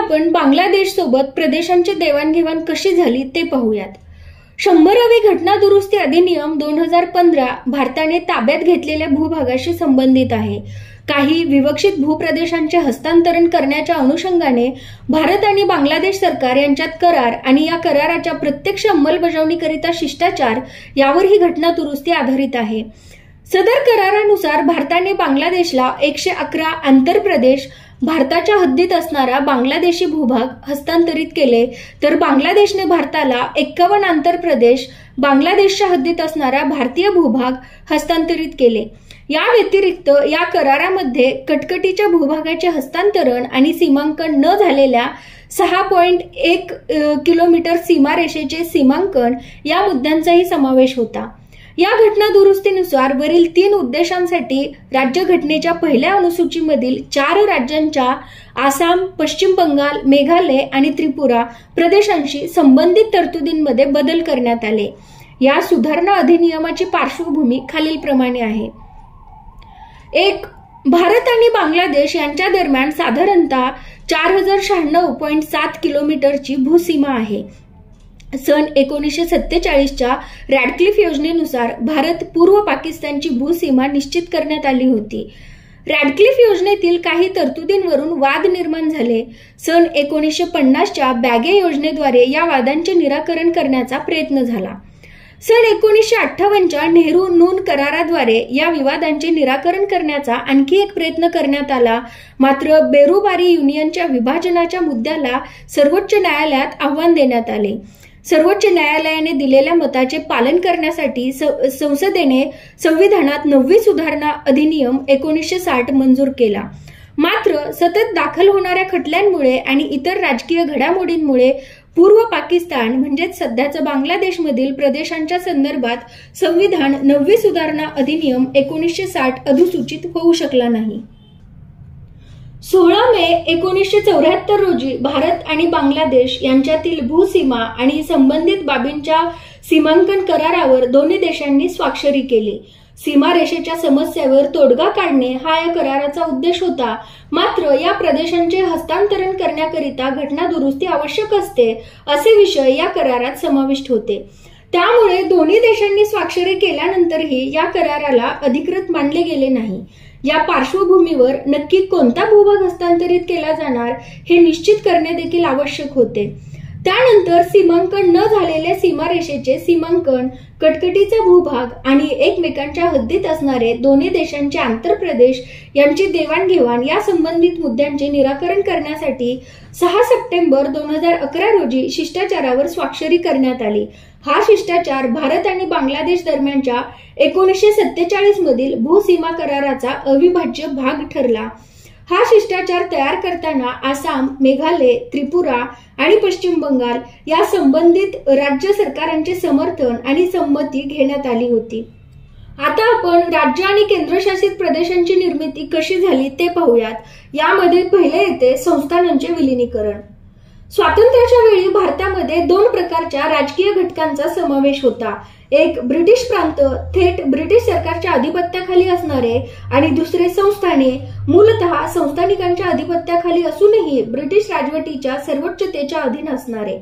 आपण बांगलादेश सोबत प्रदेशांची देवाणघेवाण कशी झाली ते पाहूयात। 100वी घटना दुरुस्ती अधिनियम 2015 भारताने ताब्यात घेतलेल्या भूभागाशी संबंधित आहे। काही विवक्षित भूप्रदेशांचे हस्तांतरण करण्याच्या अनुषंगाने भारत आणि बांगलादेश सरकार यांच्यात करार आणि या कराराच्या प्रत्यक्ष अंमलबजावणीकरिता शिष्टाचार यावर ही घटना दुरुस्ती आधारित आहे। सदर करारानुसार भारताने बांगलादेशला 111 आंतरप्रदेश भारताच्या हद्दीत असणारा बांगलादेशी भूभाग हस्तांतरित केले, तर बांगलादेशने भारताला 51 आंतरप्रदेश बांगलादेशच्या हद्दीत असणारा भारतीय भूभाग हस्तांतरित केले। या व्यतिरिक्त या करारामध्ये कटकटीच्या भूभागाचे हस्तांतरण आणि सीमांकन न झालेल्या 6.1 किलोमीटर सीमारेषेचे सीमांकन या मुद्द्यांचाही समावेश होता। या घटना दुरुस्तीनुसार वरील 3 उद्देशांसाठी राज्यघटनेच्या पहिल्या अनुसूचीमधील 4 राज्यांच्या आसाम, पश्चिम बंगाल, मेघालय आणि त्रिपुरा प्रदेशांशी संबंधित तरतुदींमध्ये बदल करण्यात आले। या सुधारणा अधिनियमाची पार्श्वभूमी खालीलप्रमाणे आहे। 1. भारत आणि बांगलादेश यांच्या दरम्यान साधारणतः 4096.7 किलोमीटरची भूसीमा आहे। सन 1947च्या रॅडक्लिफ योजनेनुसार भारत पूर्व पाकिस्तानची भूसीमा निश्चित करण्यात आली होती। रॅडक्लिफ योजनेतील काही तरतुदींवरून वाद निर्माण झाले। सन 1950च्या बॅगे योजनेद्वारे या वादांचे निराकरण करण्याचा प्रयत्न झाला। सन 1958च्या नेहरू नून कराराद्वारे या विवादांचे निराकरण करण्याचा आणखी एक प्रयत्न करण्यात आला, मात्र बेरुबारी युनियनच्या विभाजनाच्या मुद्द्याला सर्वोच्च न्यायालयात आव्हान देण्यात आले। सर्वोच्च न्यायालयाने दिलेल्या मताचे पालन करण्यासाठी संसदेने संविधानात 9वी सुधारणा अधिनियम 1960 मंजूर केला। मात्र सतत दाखल होणाऱ्या खटल्यांमुळे आणि इतर राजकीय घडामोडींमुळे पूर्व पाकिस्तान म्हणजेच सध्याचं बांगलादेशमधील प्रदेशांच्या संदर्भात संविधान 9वी सुधारणा अधिनियम 1960 अधिसूचित होऊ शकला नाही। 16 मे 1974 रोजी भारत आणि बांगलादेश यांच्यातील भूसीमा आणि संबंधित बाबींच्या सीमांकन करारावर दोन्ही देशांनी स्वाक्षरी केली। सीमारेषेच्या समस्येवर तोडगा काढणे हा या कराराचा उद्देश होता, मात्र या प्रदेशांचे हस्तांतरण करण्याकरिता घटना दुरुस्ती आवश्यक असते असे विषय या करारात समाविष्ट होते। त्यामुळे दोन्ही देशांनी स्वाक्षरी केल्यानंतरही या कराराला अधिकृत मानले गेले नाही। या पार्श्वभूमीवर नक्की कोणता भूभाग हस्तांतरित केला जाणार हे निश्चित करणे देखील आवश्यक होते। त्यानंतर सीमांकन न झालेल्या सीमारेषेचे सीमांकन, कटकटीचा भूभाग आणि एकमेकांच्या हद्दीत असणारे दोन्ही देशांचे आंतरप्रदेश यांची देवाणघेवाण या संबंधित मुद्द्यांचे निराकरण करण्यासाठी 6 सप्टेंबर 2011 रोजी शिष्टाचारावर स्वाक्षरी करण्यात आली। हा शिष्टाचार भारत आणि बांगलादेश दरम्यानच्या 1947 मधील भूसीमा कराराचा अविभाज्य भाग ठरला। हा शिष्टाचार तयार करताना आसाम, मेघालय, त्रिपुरा आणि पश्चिम बंगाल या संबंधित राज्य सरकारांचे समर्थन आणि संमती घेण्यात आली होती। आता आपण राज्य आणि केंद्रशासित प्रदेशांची निर्मिती कशी झाली ते पाहूयात। यामध्ये पहिले येते संस्थानांचे विलीनीकरण। स्वातंत्र्याच्या वेळी भारतामध्ये 2 प्रकारच्या राजकीय घटकांचा समावेश होता। एक ब्रिटिश प्रांत थेट ब्रिटिश सरकारच्या अधिपत्याखाली असणारे आणि दुसरे संस्थाने मूलतः संस्थानिकांच्या अधिपत्याखाली असूनही ब्रिटिश राजवटीच्या सर्वोच्चतेच्या अधीन असणारे।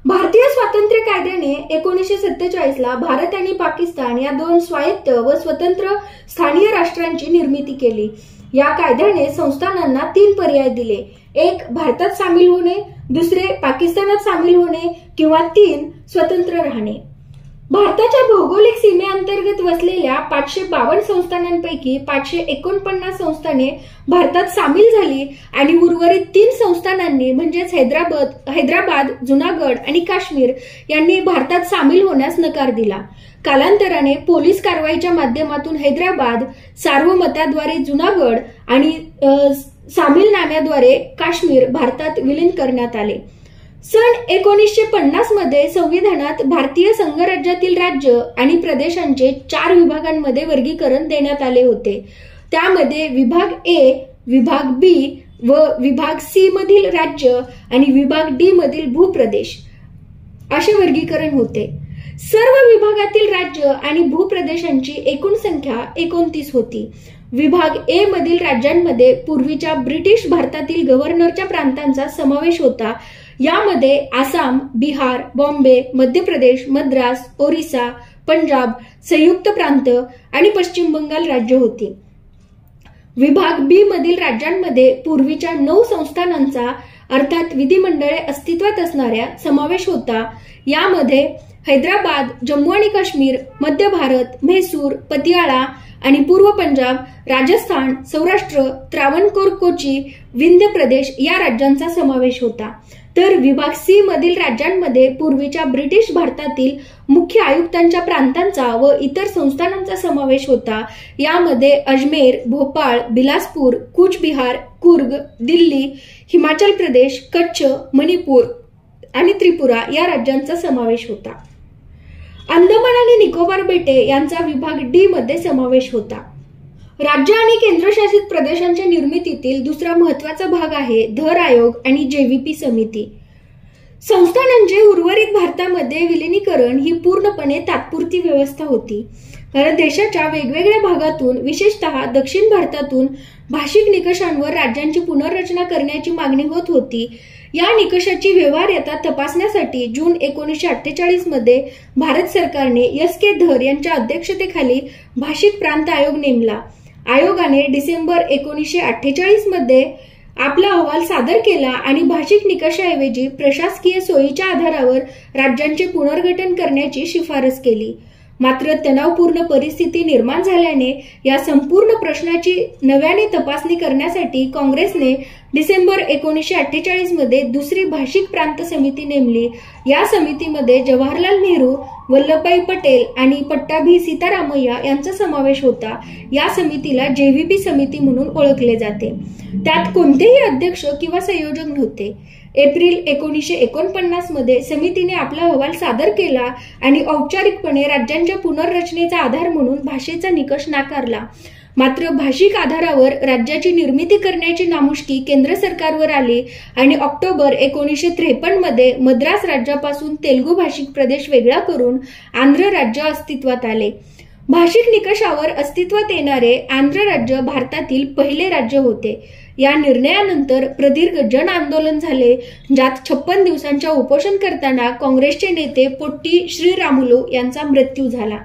भारतीय स्वातंत्र्य कायद्याने 1947 ला भारत आणि पाकिस्तान या 2 स्वायत्त व स्वतंत्र स्थानीय राष्ट्रांची निर्मिती केली। या कायद्याने संस्थानांना 3 पर्याय दिले। एक, भारतात सामील होणे, दुसरे, पाकिस्तानात सामील होणे किंवा 3, स्वतंत्र राहणे। भारताच्या भौगोलिक सीमेअंतर्गत वसलेल्या 552 संस्थानांपैकी 549 संस्थाने भारतात सामील झाली आणि उर्वरित 3 संस्थानांनी म्हणजेच हैदराबाद, जुनागड आणि काश्मीर यांनी भारतात सामील होण्यास नकार दिला। कालांतराने पोलीस कारवाईच्या माध्यमातून हैदराबाद, सार्वमताद्वारे जुनागड आणि सामीलनाम्याद्वारे काश्मीर भारतात विलीन करण्यात आले। सन 1950 मध्ये संविधानात भारतीय संघराज्यातील राज्य आणि प्रदेशांचे 4 विभागांमध्ये वर्गीकरण देण्यात आले होते। त्यामध्ये विभाग ए, विभाग बी व विभाग सी मधील राज्य आणि विभाग डी मधील भूप्रदेश असे वर्गीकरण होते। सर्व विभागातील राज्य आणि भूप्रदेशांची एकूण संख्या 29 होती। विभाग ए मधील राज्यांमध्ये पूर्वीच्या ब्रिटिश भारतातील गव्हर्नरच्या प्रांतांचा समावेश होता. यामध्ये आसाम, बिहार, बॉम्बे, मध्य प्रदेश, मद्रास, ओरिसा, पंजाब, संयुक्त प्रांत आणि पश्चिम बंगाल राज्य होती. विभाग बी मधील राज्यांमध्ये पूर्वीच्या 9 संस्थानांचा अर्थात विधिमंडळे अस्तित्वात असणाऱ्या समावेश होता. यामध्ये हैदराबाद, जम्मू आणि काश्मीर, मध्य भारत, म्हैसूर, पतियाळा आणि पूर्व पंजाब, राजस्थान, सौराष्ट्र, त्रावणकोर, कोची, विंध्य प्रदेश या राज्यांचा समावेश होता. तर विभाग सी मधील राज्यांमध्ये पूर्वीच्या ब्रिटिश भारतातील मुख्य आयुक्तांच्या प्रांतांचा व इतर संस्थानांचा समावेश होता. यामध्ये अजमेर, भोपाळ, बिलासपूर, कूचबिहार, कुर्ग, दिल्ली, हिमाचल प्रदेश, कच्छ, मणिपूर आणि त्रिपुरा या राज्यांचा समावेश होता. अंदमान आणि निकोबार बेटे यांचा विभाग डी मध्ये समावेश होता. राज्य आणि केंद्रशासित प्रदेशांच्या निर्मितीतील दुसरा महत्वाचा भाग आहे धर आयोग आणि जेव्हीपी समिती. संस्थानांचे उर्वरित भारतामध्ये विलिनीकरण ही पूर्णपणे तात्पुरती व्यवस्था होती. कारण देशाच्या वेगवेगळ्या भागातून विशेषतः दक्षिण भारतातून भाषिक निकषांवर राज्यांची पुनर्रचना करण्याची मागणी होत होती. या निकषाची व्यवहार्यता तपासण्यासाठी जून 1948 मध्ये भारत सरकारने एस.के. धर यांच्या अध्यक्षतेखाली भाषिक प्रांत आयोग नेमला. आयोगाने डिसेंबर 1948 मध्ये आपला अहवाल सादर केला आणि भाषिक निकषाऐवजी प्रशासकीय सोयीच्या आधारावर राज्यांचे पुनर्गठन करण्याची शिफारस केली. मात्र तणावपूर्ण परिस्थिती निर्माण झाल्याने या संपूर्ण प्रश्नाची नव्याने तपासणी करण्यासाठी काँग्रेसने डिसेंबर 1948 मध्ये दुसरी भाषिक प्रांत समिती नेमली. या समितीमध्ये जवाहरलाल नेहरू, वल्लभभाई पटेल आणि पट्टाभी सीतारामय्या यांचा समावेश होता. या समितीला जेव्हीपी समिती म्हणून ओळखले जाते. त्यात कोणतेही अध्यक्ष किंवा संयोजक नव्हते. एप्रिल 1949 मध्ये समितीने आपला अहवाल सादर केला आणि औपचारिकपणे राज्यांच्या पुनर्रचनेचा आधार म्हणून भाषेचा निकष नाकारला. मात्र भाषिक आधारावर राज्याची निर्मिती करण्याची नामुष्की केंद्र सरकारवर आली आणि ऑक्टोबर 1953 मध्ये मद्रास राज्यापासून तेलुगू भाषिक प्रदेश वेगळा करून आंध्र राज्य अस्तित्वात आले. भाषिक निकषावर अस्तित्वात येणारे आंध्र राज्य भारतातील पहिले राज्य होते. या निर्णयानंतर प्रदीर्घ जन आंदोलन झाले, ज्यात 56 दिवसांच्या उपोषण करताना काँग्रेसचे नेते पोट्टी श्रीरामुलू यांचा मृत्यू झाला.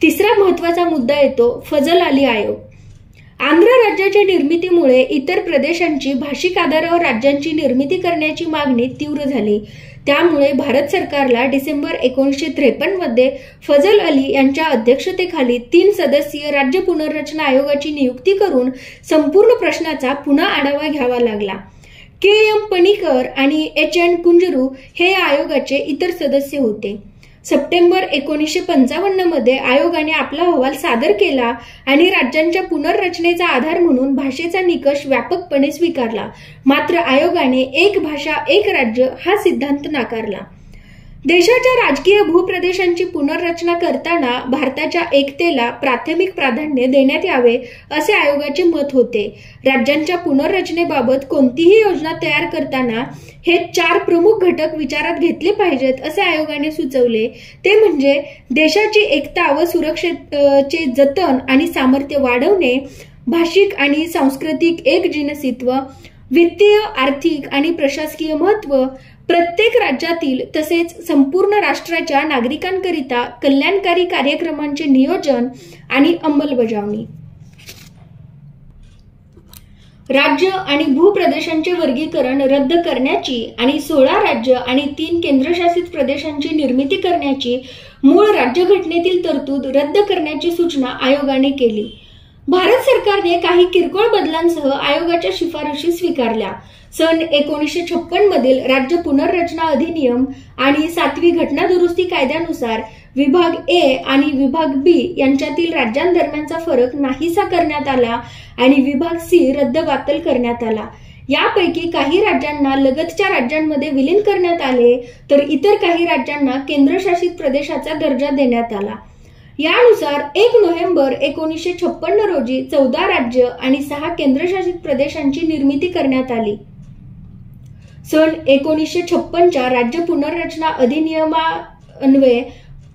तिसरा महत्वाचा मुद्दा येतो फजल अली आयोग. आंध्र राज्याच्या निर्मितीमुळे इतर प्रदेशांची भाषिक आधारावर राज्यांची निर्मिती करण्याची मागणी तीव्र झाली. त्यामुळे भारत सरकारला डिसेंबर 1953 मध्ये फजल अली यांच्या अध्यक्षतेखाली 3 सदस्यीय राज्य पुनर्रचना आयोगाची नियुक्ती करून संपूर्ण प्रश्नाचा पुन्हा आढावा घ्यावा लागला. के.एम. पणिकर आणि एच.एन. कुंजरू हे या आयोगाचे इतर सदस्य होते. सप्टेंबर 1955 मध्ये आयोगाने आपला अहवाल सादर केला आणि राज्यांच्या पुनर्रचनेचा आधार म्हणून भाषेचा निकष व्यापकपणे स्वीकारला. मात्र आयोगाने एक भाषा एक राज्य हा सिद्धांत नाकारला. देशाच्या राजकीय भूप्रदेशांची पुनर्रचना करताना भारताच्या एकतेला प्राथमिक प्राधान्य देण्यात यावे असे आयोगाचे मत होते. राज्यांच्या पुनर्रचनेबाबत कोणतीही योजना तयार करताना हे 4 प्रमुख घटक विचारात घेतले पाहिजेत असे आयोगाने सुचवले. ते म्हणजे देशाची एकता व सुरक्षेचे जतन आणि सामर्थ्य वाढवणे, भाषिक आणि सांस्कृतिक एकजिनसीत्व, वित्तीय, आर्थिक आणि प्रशासकीय महत्त्व, प्रत्येक राज्यातील तसेच संपूर्ण राष्ट्राच्या नागरिकांकरिता कल्याणकारी कार्यक्रमांचे नियोजन आणि अंमलबजावणी. राज्य आणि भूप्रदेशांचे वर्गीकरण रद्द करण्याची आणि 16 राज्य आणि 3 केंद्रशासित प्रदेशांची निर्मिती करण्याची मूळ राज्यघटनेतील तरतूद रद्द करण्याची सूचना आयोगाने केली. भारत सरकारने काही किरकोळ बदलांसह आयोगाच्या शिफारशी स्वीकारल्या. सन 1956 मधील राज्य पुनर्रचना अधिनियम आणि 7वी घटना दुरुस्ती कायद्यानुसार विभाग ए आणि विभाग बी यांच्यातील राज्यांदरम्यानचा फरक नाहीसा करण्यात आला आणि विभाग सी रद्दबातल करण्यात आला. यापैकी काही राज्यांना लगतच्या राज्यांमध्ये विलीन करण्यात आले तर इतर काही राज्यांना केंद्रशासित प्रदेशाचा दर्जा देण्यात आला. यानुसार 1 नोव्हेंबर 1956 रोजी 14 राज्य आणि 6 केंद्रशासित प्रदेशांची निर्मिती करण्यात आली. सन 1956च्या राज्य पुनर्रचना अधिनियमान्वये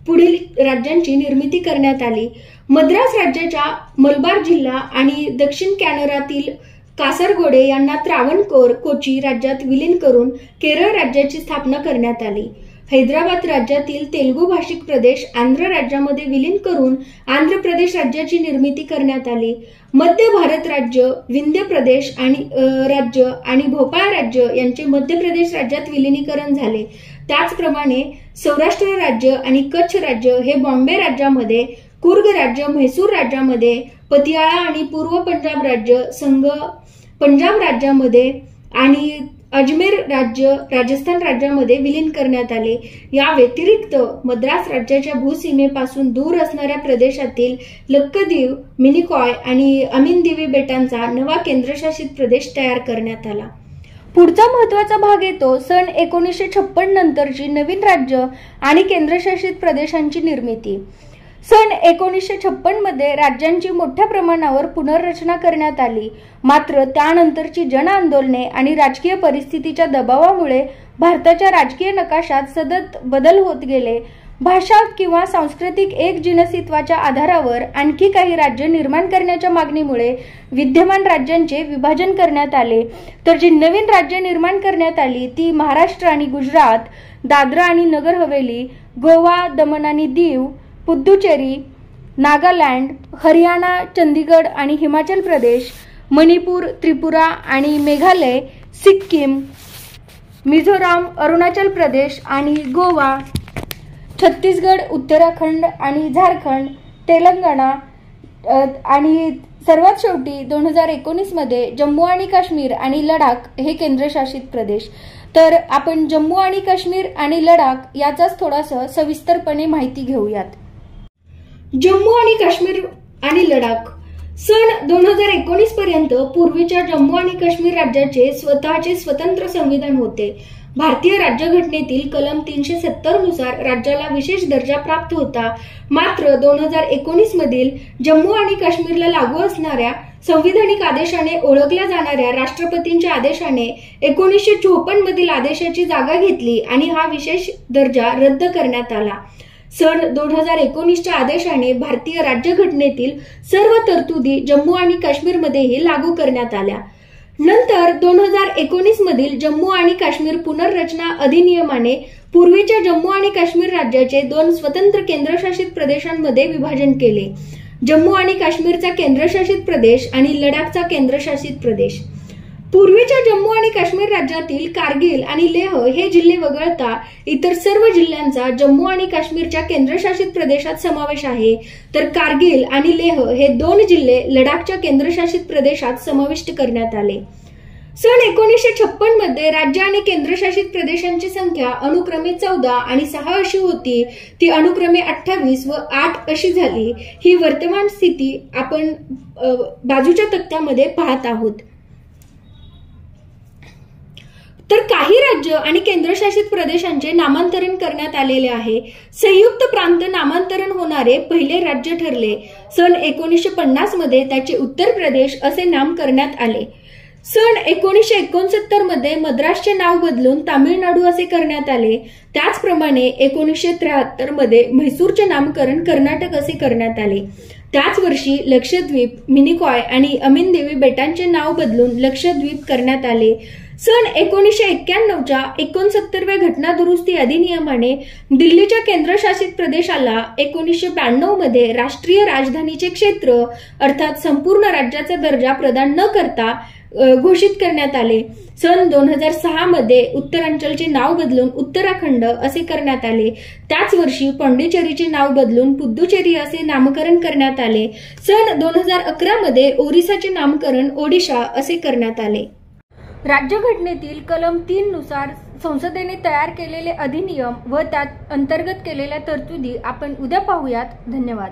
पुढील राज्यांची निर्मिती करण्यात आली. मद्रास राज्याच्या मलबार जिल्हा आणि दक्षिण कॅनरातील कासरगोडे यांना त्रावणकोर कोची राज्यात विलीन करून केरळ राज्याची स्थापना करण्यात आली. हैदराबाद राज्यातील तेलुगू भाषिक प्रदेश आंध्र राज्यामध्ये विलीन करून आंध्र प्रदेश राज्याची निर्मिती करण्यात आली. मध्य भारत राज्य, विंध्य प्रदेश आणि राज्य आणि भोपाळ राज्य यांचे मध्य प्रदेश राज्यात विलिनीकरण झाले. त्याचप्रमाणे सौराष्ट्र राज्य आणि कच्छ राज्य हे बॉम्बे राज्यामध्ये, कुर्ग राज्य म्हैसूर राज्यामध्ये, पतियाळा आणि पूर्व पंजाब राज्य संघ पंजाब राज्यामध्ये आणि अजमेर राज्य राजस्थान राज्यामध्ये विलीन करण्यात आले. या व्यतिरिक्त मद्रास राज्याच्या भूसीमेपासून दूर असणाऱ्या प्रदेशातील लक्षद्वीप, मिनिकॉय आणि अमिनदिवी बेटांचा नवा केंद्रशासित प्रदेश तयार करण्यात आला. पुढचा महत्वाचा भाग येतो सन 1956 नंतरची नवीन राज्य आणि केंद्रशासित प्रदेशांची निर्मिती. सन 1956 मध्ये राज्यांची मोठ्या प्रमाणावर पुनर्रचना करण्यात आली. मात्र त्यानंतरची जन आंदोलने आणि राजकीय परिस्थितीच्या दबावामुळे भारताच्या राजकीय नकाशात सतत बदल होत गेले. भाषा किंवा सांस्कृतिक एकजिनसीत्वाच्या आधारावर आणखी काही राज्य निर्माण करण्याच्या मागणीमुळे विद्यमान राज्यांचे विभाजन करण्यात आले. तर जी नवीन राज्य निर्माण करण्यात आली ती महाराष्ट्र आणि गुजरात, दादरा आणि नगर हवेली, गोवा, दमण आणि दीव, पुद्दुचेरी, नागालँड, हरियाणा, चंदीगड आणि हिमाचल प्रदेश, मणिपूर, त्रिपुरा आणि मेघालय, सिक्कीम, मिझोराम, अरुणाचल प्रदेश आणि गोवा, छत्तीसगड, उत्तराखंड आणि झारखंड, तेलंगणा आणि सर्वात शेवटी 2019 मध्ये जम्मू आणि काश्मीर आणि लडाख हे केंद्रशासित प्रदेश. तर आपण जम्मू आणि काश्मीर आणि लडाख याचाच थोडासा सविस्तरपणे माहिती घेऊयात. जम्मू आणि काश्मीर आणि लडाख सन 2019 पर्यंत पूर्वीच्या जम्मू आणि काश्मीर राज्याचे स्वतःचे स्वतंत्र संविधान होते. भारतीय राज्यघटनेतील कलम 370 नुसार राज्याला विशेष दर्जा प्राप्त होता. मात्र 2019 मधील जम्मू आणि काश्मीरला लागू असणाऱ्या संविधानिक आदेशाने ओळखल्या जाणाऱ्या राष्ट्रपतींच्या आदेशाने 1954 मधील आदेशाची जागा घेतली आणि हा विशेष दर्जा रद्द करण्यात आला. सन 2019च्या आदेशाने भारतीय राज्यघटनेतील सर्व तरतुदी जम्मू आणि काश्मीरमध्येही लागू करण्यात आल्या. नंतर 2019 मधील जम्मू आणि काश्मीर पुनर्रचना अधिनियमाने पूर्वीच्या जम्मू आणि काश्मीर राज्याचे 2 स्वतंत्र केंद्रशासित प्रदेशांमध्ये विभाजन केले. जम्मू आणि काश्मीरचा केंद्रशासित प्रदेश आणि लडाखचा केंद्रशासित प्रदेश. पूर्वीच्या जम्मू आणि काश्मीर राज्यातील कारगिल आणि लेह हे जिल्हे वगळता इतर सर्व जिल्ह्यांचा जम्मू आणि काश्मीरच्या केंद्रशासित प्रदेशात समावेश आहे. तर कारगिल आणि लेह हे 2 जिल्हे लडाखच्या केंद्रशासित प्रदेशात समाविष्ट करण्यात आले. सन 1956 मध्ये राज्य आणि केंद्रशासित प्रदेशांची संख्या अनुक्रमे 14 आणि 6 अशी होती. ती अनुक्रमे 28 व 8 अशी झाली. ही वर्तमान स्थिती आपण बाजूच्या तक्त्यामध्ये पाहत आहोत. तर काही राज्य आणि केंद्रशासित प्रदेशांचे नामांतरण करण्यात आलेले आहे. संयुक्त प्रांत नामांतरण होणारे पहिले राज्य ठरले. सन 1950 मध्ये त्याचे उत्तर प्रदेश असे नाम करण्यात आले. सन 1969 मध्ये मद्रासचे नाव बदलून तामिळनाडू असे करण्यात आले. त्याचप्रमाणे 1973 मध्ये म्हैसूरचे नामकरण कर्नाटक असे करण्यात आले. त्याच वर्षी लक्षद्वीप, मिनिकॉय आणि अमिनदेवी बेटांचे नाव बदलून लक्षद्वीप करण्यात आले. सन 1991च्या 69व्या घटना दुरुस्ती अधिनियमाने दिल्लीच्या केंद्रशासित प्रदेशाला 1992 मध्ये राष्ट्रीय राजधानीचे क्षेत्र अर्थात संपूर्ण राज्याचा दर्जा प्रदान न करता घोषित करण्यात आले. सन 2006 मध्ये उत्तरांचलचे नाव बदलून उत्तराखंड असे करण्यात आले. त्याच वर्षी पाँडिचेरीचे नाव बदलून पुद्दुचेरी असे नामकरण करण्यात आले. सन 2011 मध्ये ओरिसाचे नामकरण ओडिशा असे करण्यात आले. राज्यघटनेतील कलम 3 नुसार संसदेने तयार केलेले अधिनियम व त्यात अंतर्गत केलेल्या तरतुदी आपण उद्या पाहूयात. धन्यवाद.